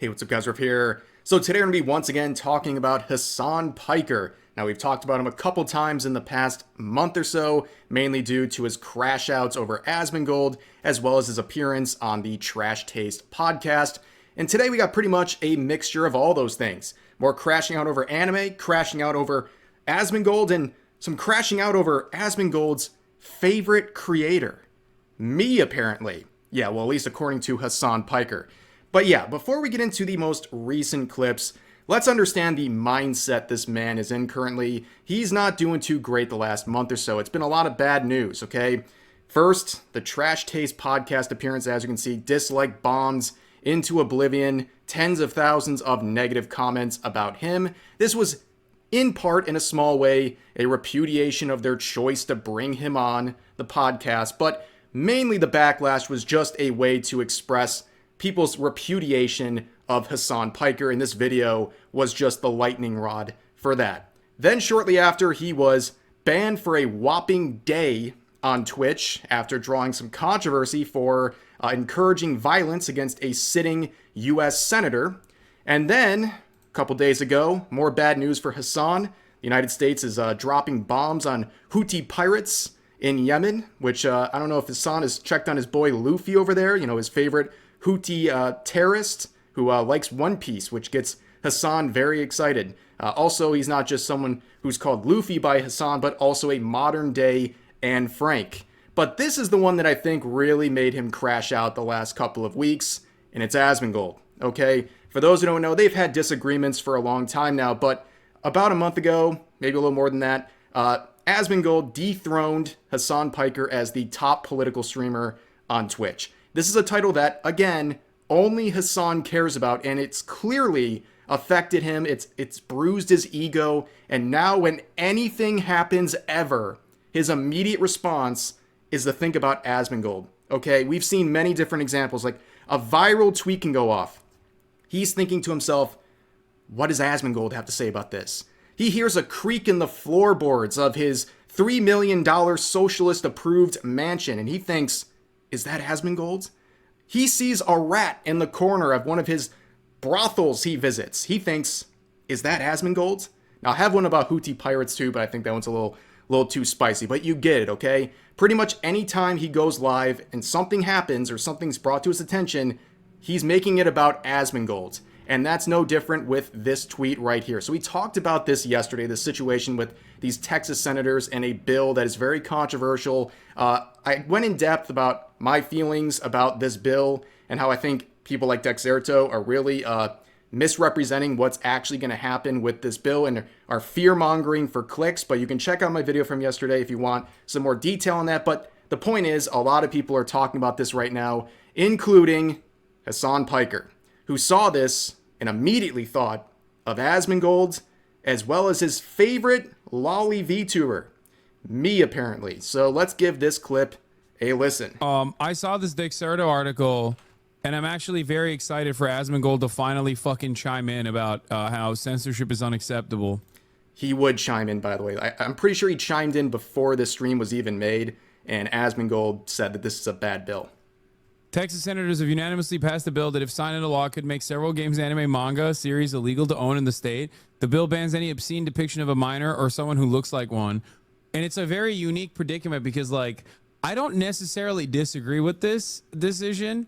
Hey, what's up guys, Riff here. So today we're going to be once again talking about Hasan Piker. Now we've talked about him a couple times in the past month or so, mainly due to his crash outs over Asmongold, as well as his appearance on the Trash Taste podcast. And today we got pretty much a mixture of all those things. More crashing out over anime, crashing out over Asmongold, and some crashing out over Asmongold's favorite creator. Me, apparently. Yeah, well, at least according to Hasan Piker. But yeah, before we get into the most recent clips, let's understand the mindset this man is in currently. He's not doing too great the last month or so. It's been a lot of bad news, okay? First, the Trash Taste podcast appearance, as you can see, dislike bombs into oblivion, tens of thousands of negative comments about him. This was, in part, in a small way, a repudiation of their choice to bring him on the podcast, but mainly the backlash was just a way to express people's repudiation of Hasan Piker, and this video was just the lightning rod for that. Then shortly after, he was banned for a whopping day on Twitch after drawing some controversy for encouraging violence against a sitting US senator. And then, a couple days ago, more bad news for Hassan. The United States is dropping bombs on Houthi pirates in Yemen, which I don't know if Hassan has checked on his boy Luffy over there, you know, his favorite Houthi terrorist who likes One Piece, which gets Hassan very excited. Also, he's not just someone who's called Luffy by Hassan, but also a modern day Anne Frank. But this is the one that I think really made him crash out the last couple of weeks, and it's Asmongold, okay? For those who don't know, they've had disagreements for a long time now, but about a month ago, maybe a little more than that, Asmongold dethroned Hasan Piker as the top political streamer on Twitch. This is a title that, again, only Hassan cares about, and it's clearly affected him. It's bruised his ego, and now when anything happens ever, his immediate response is to think about Asmongold. Okay, we've seen many different examples, like a viral tweet can go off. He's thinking to himself, what does Asmongold have to say about this? He hears a creak in the floorboards of his $3 million socialist-approved mansion, and he thinks, is that Asmongold? He sees a rat in the corner of one of his brothels he visits. He thinks, is that Asmongold? Now, I have one about Houthi pirates too, but I think that one's a little too spicy. But you get it, okay? Pretty much any time he goes live and something happens or something's brought to his attention, he's making it about Asmongold. And that's no different with this tweet right here. So we talked about this yesterday, the situation with these Texas senators and a bill that is very controversial. I went in depth about my feelings about this bill and how I think people like Dexerto are really misrepresenting what's actually going to happen with this bill and are fear-mongering for clicks. But you can check out my video from yesterday if you want some more detail on that. But the point is, a lot of people are talking about this right now, including Hasan Piker, who saw this and immediately thought of Asmongold, as well as his favorite lolly VTuber, me apparently. So let's give this clip a listen. I saw this Dexerto article, and I'm actually very excited for Asmongold to finally fucking chime in about how censorship is unacceptable. He would chime in, by the way. I'm pretty sure he chimed in before the stream was even made, and Asmongold said that this is a bad bill. Texas senators have unanimously passed a bill that, if signed into law, could make several games, anime, manga series illegal to own in the state. The bill bans any obscene depiction of a minor or someone who looks like one. And it's a very unique predicament because, like, I don't necessarily disagree with this decision,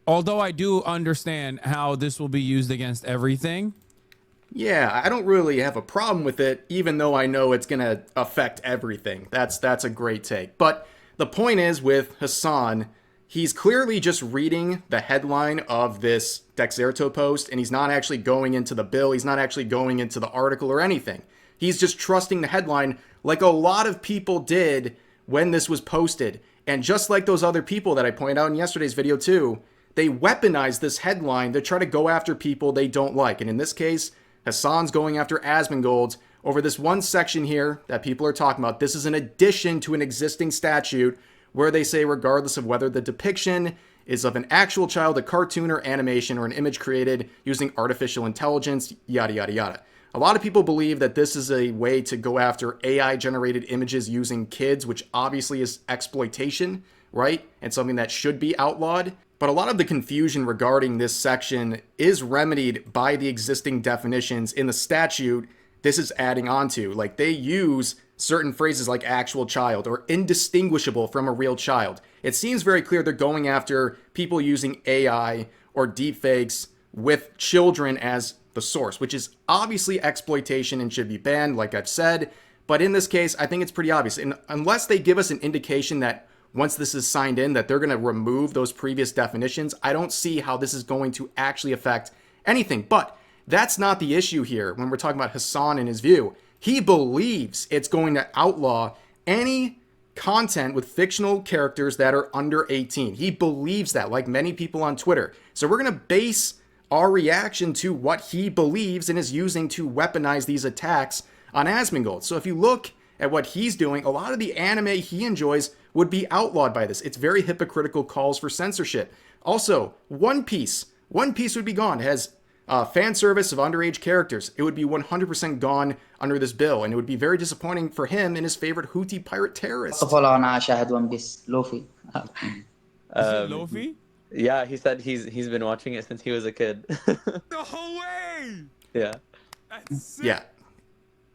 although I do understand how this will be used against everything. Yeah, I don't really have a problem with it, even though I know it's going to affect everything. That's a great take. But the point is, with Hassan, he's clearly just reading the headline of this Dexerto post, and he's not actually going into the bill. He's not actually going into the article or anything. He's just trusting the headline like a lot of people did when this was posted. And just like those other people that I pointed out in yesterday's video too, they weaponize this headline to try to go after people they don't like. And in this case, Hassan's going after Asmongold over this one section here that people are talking about. This is an addition to an existing statute where they say, regardless of whether the depiction is of an actual child, a cartoon or animation, or an image created using artificial intelligence, yada, yada, yada. A lot of people believe that this is a way to go after AI-generated images using kids, which obviously is exploitation, right? And something that should be outlawed. But a lot of the confusion regarding this section is remedied by the existing definitions in the statute this is adding on to. Like, they use certain phrases like actual child or indistinguishable from a real child. It seems very clear they're going after people using AI or deepfakes with children as the source, which is obviously exploitation and should be banned, like I've said. But in this case, I think it's pretty obvious. And unless they give us an indication that once this is signed in, that they're going to remove those previous definitions, I don't see how this is going to actually affect anything. But that's not the issue here when we're talking about Hassan and his view. He believes it's going to outlaw any content with fictional characters that are under 18. He believes that, like many people on Twitter. So we're going to base our reaction to what he believes and is using to weaponize these attacks on Asmongold. So if you look at what he's doing, a lot of the anime he enjoys would be outlawed by this. It's very hypocritical calls for censorship. Also, One Piece. One Piece would be gone. It has fan service of underage characters. It would be 100% gone under this bill, and it would be very disappointing for him and his favorite Houthi pirate terrorist. طفولة وأنا أشاهد ون بيس لوفي. Is it Lofi? Yeah, he said he's been watching it since he was a kid. No way! Yeah. That's sick. Yeah,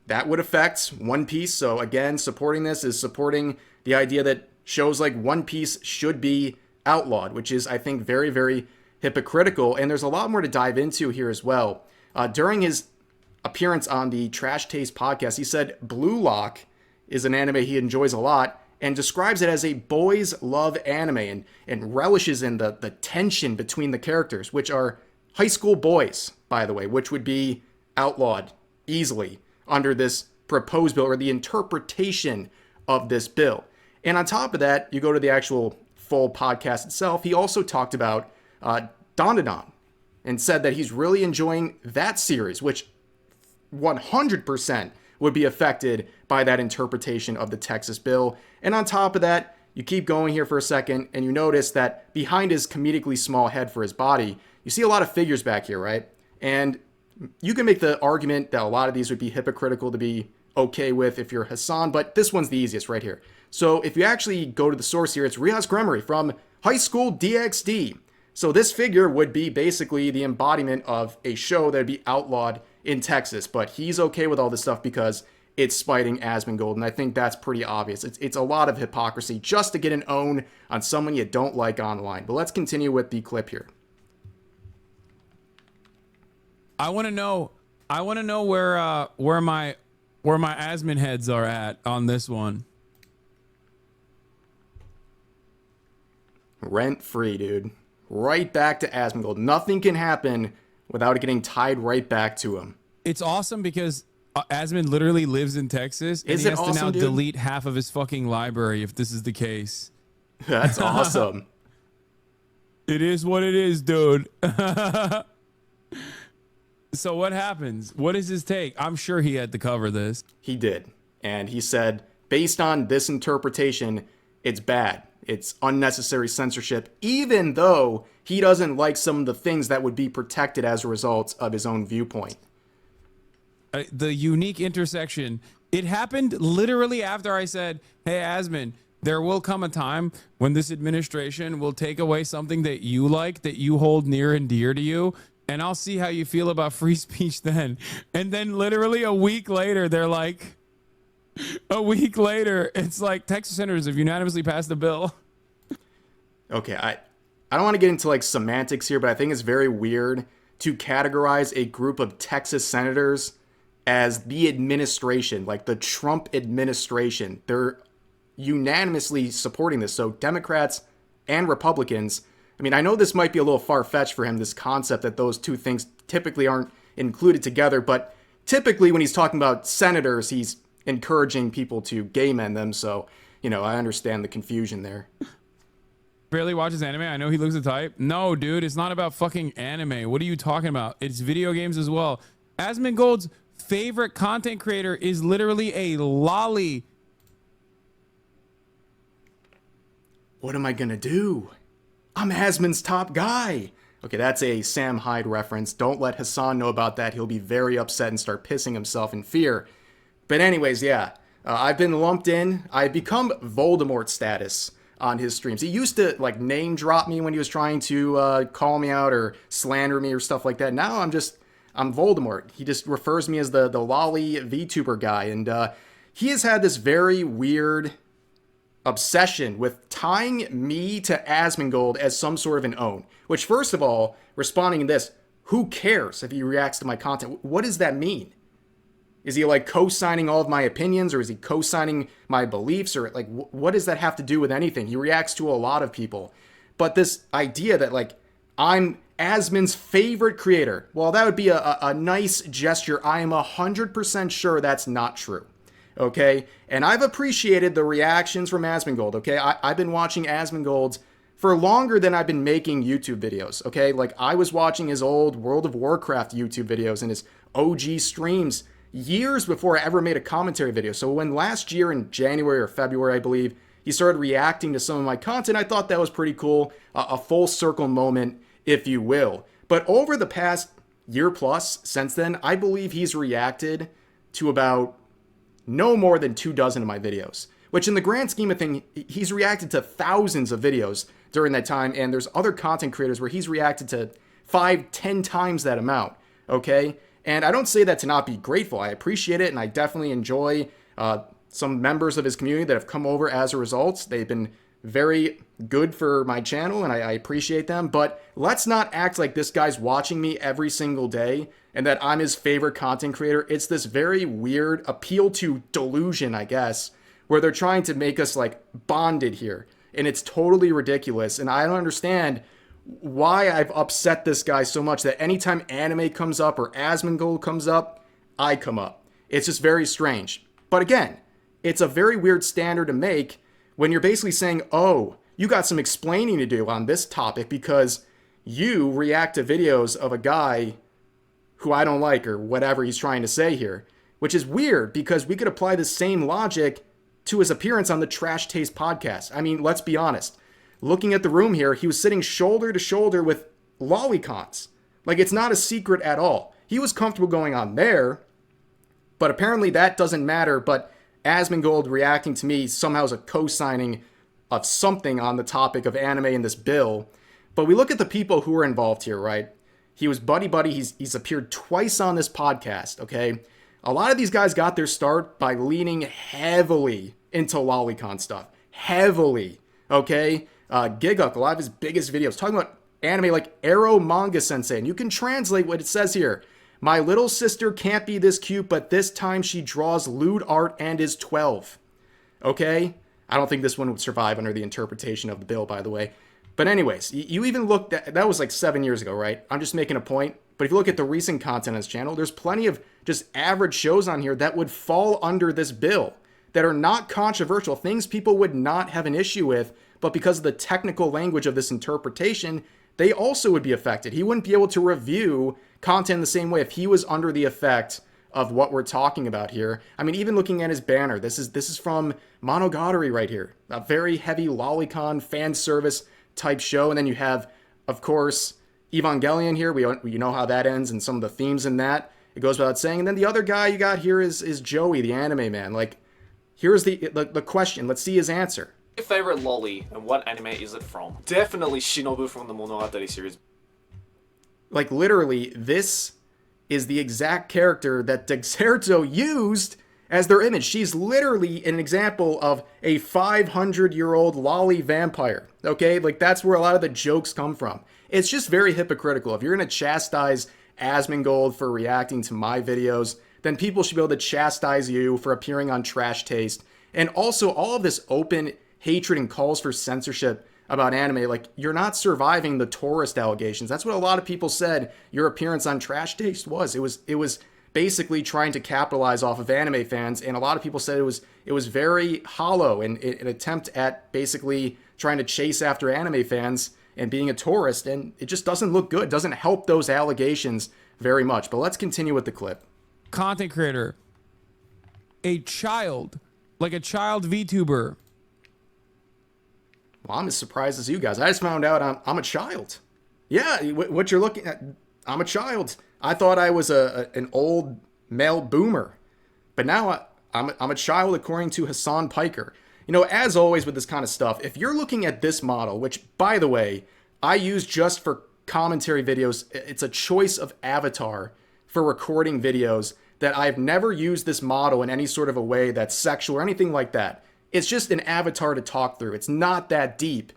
that would affect One Piece. So again, supporting this is supporting the idea that shows like One Piece should be outlawed, which is, I think, very, very hypocritical. And there's a lot more to dive into here as well. During his appearance on the Trash Taste podcast, he said Blue Lock is an anime he enjoys a lot and describes it as a boys love anime and relishes in the tension between the characters, which are high school boys, by the way, which would be outlawed easily under this proposed bill or the interpretation of this bill. And on top of that, you go to the actual full podcast itself. He also talked about Dandadan and said that he's really enjoying that series, which 100% would be affected by that interpretation of the Texas bill. And on top of that, you keep going here for a second and you notice that behind his comedically small head for his body, you see a lot of figures back here, right? And you can make the argument that a lot of these would be hypocritical to be okay with if you're Hassan, but this one's the easiest right here. So if you actually go to the source here, it's Riaz Gremery from High School DxD. So this figure would be basically the embodiment of a show that would be outlawed in Texas, but he's okay with all this stuff because it's spiting Asmongold, and I think that's pretty obvious. It's a lot of hypocrisy just to get an own on someone you don't like online. But let's continue with the clip here. I want to know where my Asmon heads are at on this one. Rent free, dude. Right back to Asmongold. Nothing can happen without it getting tied right back to him. It's awesome because Asmon literally lives in Texas, and Is he it has to awesome, now dude? delete half of his fucking library if this is the case. That's awesome. It is what it is, dude. So what happens? What is his take? I'm sure he had to cover this. He did. And he said, based on this interpretation, it's bad. It's unnecessary censorship, even though he doesn't like some of the things that would be protected as a result of his own viewpoint. The unique intersection. It happened literally after I said, hey, Asmon, there will come a time when this administration will take away something that you like, that you hold near and dear to you, and I'll see how you feel about free speech then. And then literally a week later, they're like, it's like Texas senators have unanimously passed the bill. Okay, I don't want to get into like semantics here, but I think it's very weird to categorize a group of Texas senators as the administration, like the Trump administration. They're unanimously supporting this. So Democrats and Republicans, I mean, I know this might be a little far-fetched for him, this concept that those two things typically aren't included together, but typically when he's talking about senators, he's encouraging people to gay men them. So, you know, I understand the confusion there. Barely watches anime. I know he looks the type. No, dude, it's not about fucking anime. What are you talking about? It's video games as well. Asmongold's favorite content creator is literally a lolly. What am I gonna do? I'm Asmon's top guy. Okay, that's a Sam Hyde reference. Don't let Hassan know about that. He'll be very upset and start pissing himself in fear. But anyways, yeah, I've been lumped in. I've become Voldemort status on his streams. He used to like name drop me when he was trying to call me out or slander me or stuff like that. Now I'm Voldemort. He just refers me as the lolly VTuber guy. And he has had this very weird obsession with tying me to Asmongold as some sort of an own. Which, first of all, responding to this, who cares if he reacts to my content? What does that mean? Is he like co-signing all of my opinions, or is he co-signing my beliefs, or like what does that have to do with anything? He reacts to a lot of people. But this idea that like I'm Asmon's favorite creator, well, that would be a nice gesture. I am 100% sure that's not true. Okay? And I've appreciated the reactions from Asmongold, okay? I've been watching Asmongold for longer than I've been making YouTube videos, okay? Like, I was watching his old World of Warcraft YouTube videos and his OG streams years before I ever made a commentary video. So when last year in January or February, I believe, he started reacting to some of my content, I thought that was pretty cool. A full circle moment, if you will. But over the past year plus since then, I believe he's reacted to about no more than 24 of my videos. Which in the grand scheme of things, he's reacted to thousands of videos during that time, and there's other content creators where he's reacted to 5-10 times that amount, okay? And I don't say that to not be grateful. I appreciate it, and I definitely enjoy some members of his community that have come over as a result. They've been very good for my channel, and I appreciate them. But let's not act like this guy's watching me every single day and that I'm his favorite content creator. It's this very weird appeal to delusion, I guess, where they're trying to make us like bonded here. And it's totally ridiculous. And I don't understand why I've upset this guy so much that anytime anime comes up or Asmongold comes up, I come up. It's just very strange. But again, it's a very weird standard to make when you're basically saying, oh, you got some explaining to do on this topic because you react to videos of a guy who I don't like or whatever he's trying to say here. Which is weird because we could apply the same logic to his appearance on the Trash Taste podcast. I mean, let's be honest. Looking at the room here, he was sitting shoulder to shoulder with lolicons. Like, it's not a secret at all. He was comfortable going on there, but apparently that doesn't matter. But Asmongold reacting to me somehow is a co-signing of something on the topic of anime in this bill. But we look at the people who are involved here, right? He was Buddy Buddy. He's appeared twice on this podcast, okay? A lot of these guys got their start by leaning heavily into lolicon stuff. Heavily, okay? Giguk, a lot of his biggest videos, talking about anime like Arrow Manga Sensei. And you can translate what it says here. My little sister can't be this cute, but this time she draws lewd art and is 12. Okay? I don't think this one would survive under the interpretation of the bill, by the way. But anyways, you even looked at, that was like 7 years ago, right? I'm just making a point. But if you look at the recent content on his channel, there's plenty of just average shows on here that would fall under this bill, that are not controversial, things people would not have an issue with, but because of the technical language of this interpretation, they also would be affected. He wouldn't be able to review content the same way if he was under the effect of what we're talking about here. I mean, even looking at his banner, this is from Monogatari right here. A very heavy lolicon fan service type show. And then you have, of course, Evangelion here. We know how that ends and some of the themes in that. It goes without saying. And then the other guy you got here is Joey, the anime man. Like, here's the question. Let's see his answer. Your favorite lolly and what anime is it from? Definitely Shinobu from the Monogatari series. Like, literally, this is the exact character that Dexerto used as their image. She's literally an example of a 500-year-old lolly vampire, okay? Like, that's where a lot of the jokes come from. It's just very hypocritical. If you're going to chastise Asmongold for reacting to my videos, then people should be able to chastise you for appearing on Trash Taste. And also, all of this open hatred and calls for censorship about anime, like, you're not surviving the tourist allegations. That's what a lot of people said your appearance on Trash Taste was. It was basically trying to capitalize off of anime fans, and a lot of people said it was very hollow and an attempt at basically trying to chase after anime fans and being a tourist, and it just doesn't look good. It doesn't help those allegations very much. But let's continue with the clip. Content creator, a child, like a child VTuber. Well, I'm as surprised as you guys. I just found out I'm a child. Yeah, what you're looking at, I'm a child. I thought I was an old male boomer, but now I'm a child according to Hasan Piker. You know, as always with this kind of stuff, if you're looking at this model, which, by the way, I use just for commentary videos, it's a choice of avatar for recording videos that I've never used this model in any sort of a way that's sexual or anything like that. It's just an avatar to talk through. It's not that deep.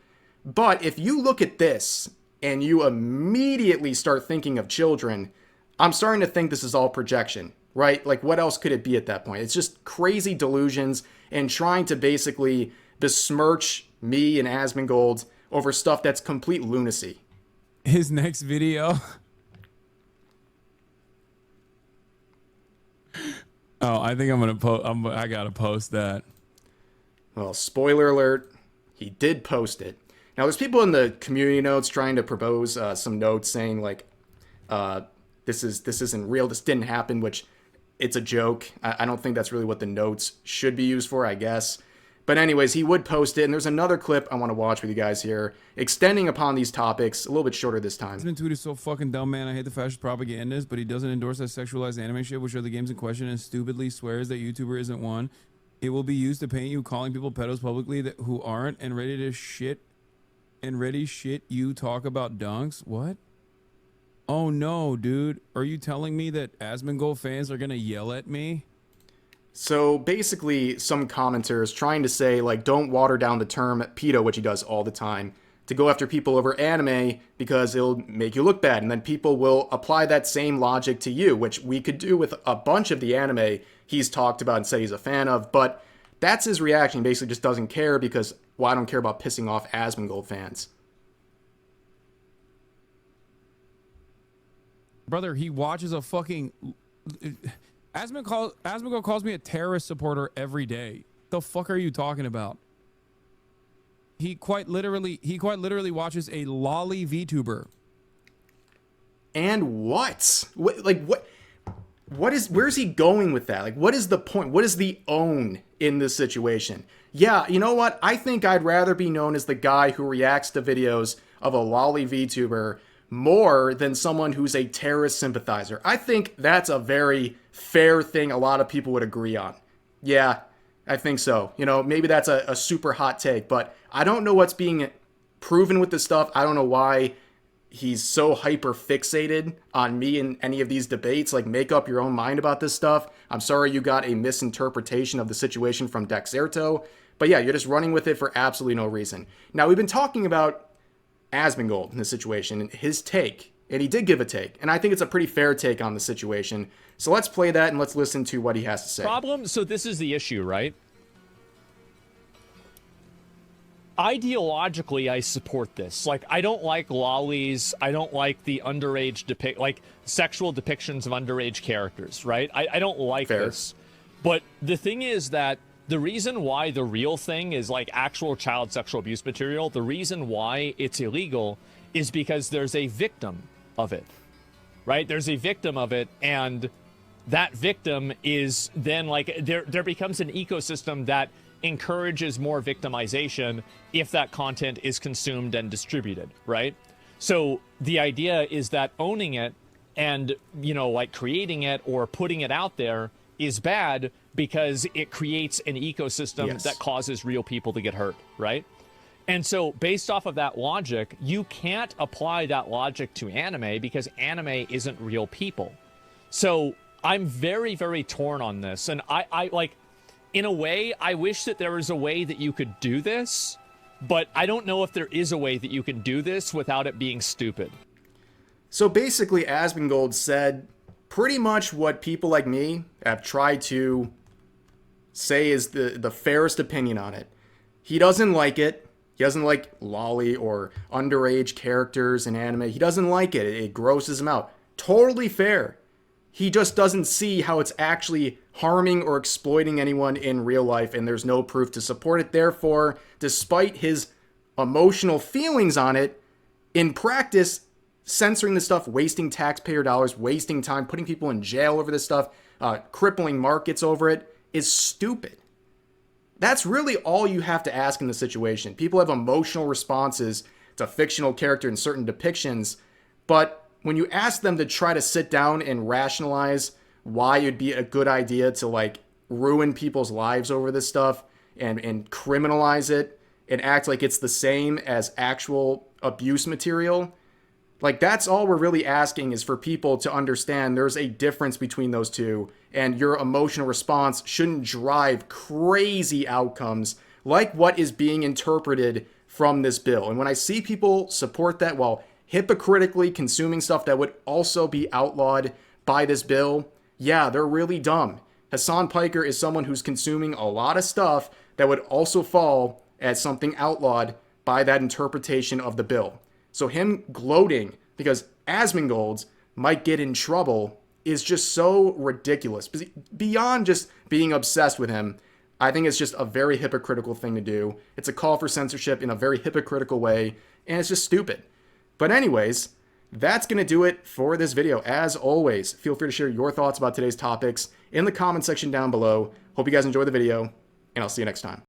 But if you look at this and you immediately start thinking of children, I'm starting to think this is all projection, right? Like, what else could it be at that point? It's just crazy delusions and trying to basically besmirch me and Asmongold over stuff that's complete lunacy. His next video. Oh, I think I'm gonna post. I gotta post that. Well, spoiler alert, he did post it. Now, there's people in the community notes trying to propose some notes saying like, this isn't real, this didn't happen, which it's a joke. I don't think that's really what the notes should be used for, I guess. But anyways, he would post it, and there's another clip I want to watch with you guys here, extending upon these topics, a little bit shorter this time. Asmon tweet is so fucking dumb, man. I hate the fascist propagandists, but he doesn't endorse that sexualized anime shit, which are the games in question, and stupidly swears that YouTuber isn't one. It will be used to paint you calling people pedos publicly who aren't, and ready shit you talk about dunks. What? Oh no, dude. Are you telling me that Asmongold fans are gonna yell at me? So basically, some commenters trying to say, like, don't water down the term pedo, which he does all the time, to go after people over anime because it'll make you look bad. And then people will apply that same logic to you, which we could do with a bunch of the anime he's talked about and said he's a fan of. But that's his reaction. He basically just doesn't care because, well, I don't care about pissing off Asmongold fans. Brother, he watches a fucking... Asmongold calls me a terrorist supporter every day. The fuck are you talking about? He quite literally watches a lolly VTuber. And what? Where's he going with that? Like, what is the point? What is the own in this situation? Yeah, you know what? I think I'd rather be known as the guy who reacts to videos of a lolly VTuber more than someone who's a terrorist sympathizer. I think that's a very fair thing a lot of people would agree on. Yeah, I think so. You know, maybe that's a super hot take, but I don't know what's being proven with this stuff. I don't know why he's so hyper fixated on me in any of these debates. Like, make up your own mind about this stuff. I'm sorry you got a misinterpretation of the situation from Dexerto, but yeah, you're just running with it for absolutely no reason. Now, we've been talking about Asmongold in this situation and his take, and he did give a take, and I think it's a pretty fair take on the situation. So let's play that and let's listen to what he has to say. Problem? So this is the issue, right? Ideologically, I support this. Like, I don't like lollies. I don't like the underage like sexual depictions of underage characters, right? I don't like this. But the thing is that the reason why the real thing is like actual child sexual abuse material, the reason why it's illegal is because there's a victim of it, right? There's a victim of it, and that victim is then like, there becomes an ecosystem that encourages more victimization if that content is consumed and distributed, right? So the idea is that owning it and, you know, like creating it or putting it out there is bad because it creates an ecosystem that causes real people to get hurt, right? And so based off of that logic, you can't apply that logic to anime because anime isn't real people. So I'm very, very torn on this. And I like, in a way, I wish that there was a way that you could do this, but I don't know if there is a way that you can do this without it being stupid. So basically, Asmongold said pretty much what people like me have tried to say is the fairest opinion on it. He doesn't like it. He doesn't like lolly or underage characters in anime. He doesn't like it. It grosses him out. Totally fair. He just doesn't see how it's actually harming or exploiting anyone in real life, and there's no proof to support it. Therefore, despite his emotional feelings on it, in practice, censoring this stuff, wasting taxpayer dollars, wasting time, putting people in jail over this stuff, crippling markets over it, is stupid. That's really all you have to ask in the situation. People have emotional responses to fictional character in certain depictions, but when you ask them to try to sit down and rationalize why it'd be a good idea to like ruin people's lives over this stuff, and criminalize it and act like it's the same as actual abuse material. Like, that's all we're really asking, is for people to understand there's a difference between those two, and your emotional response shouldn't drive crazy outcomes like what is being interpreted from this bill. And when I see people support that while hypocritically consuming stuff that would also be outlawed by this bill, yeah, they're really dumb. Hasan Piker is someone who's consuming a lot of stuff that would also fall as something outlawed by that interpretation of the bill. So him gloating because Asmongold might get in trouble is just so ridiculous. Beyond just being obsessed with him, I think it's just a very hypocritical thing to do. It's a call for censorship in a very hypocritical way, and it's just stupid. But anyways, that's going to do it for this video. As always, feel free to share your thoughts about today's topics in the comment section down below. Hope you guys enjoy the video, and I'll see you next time.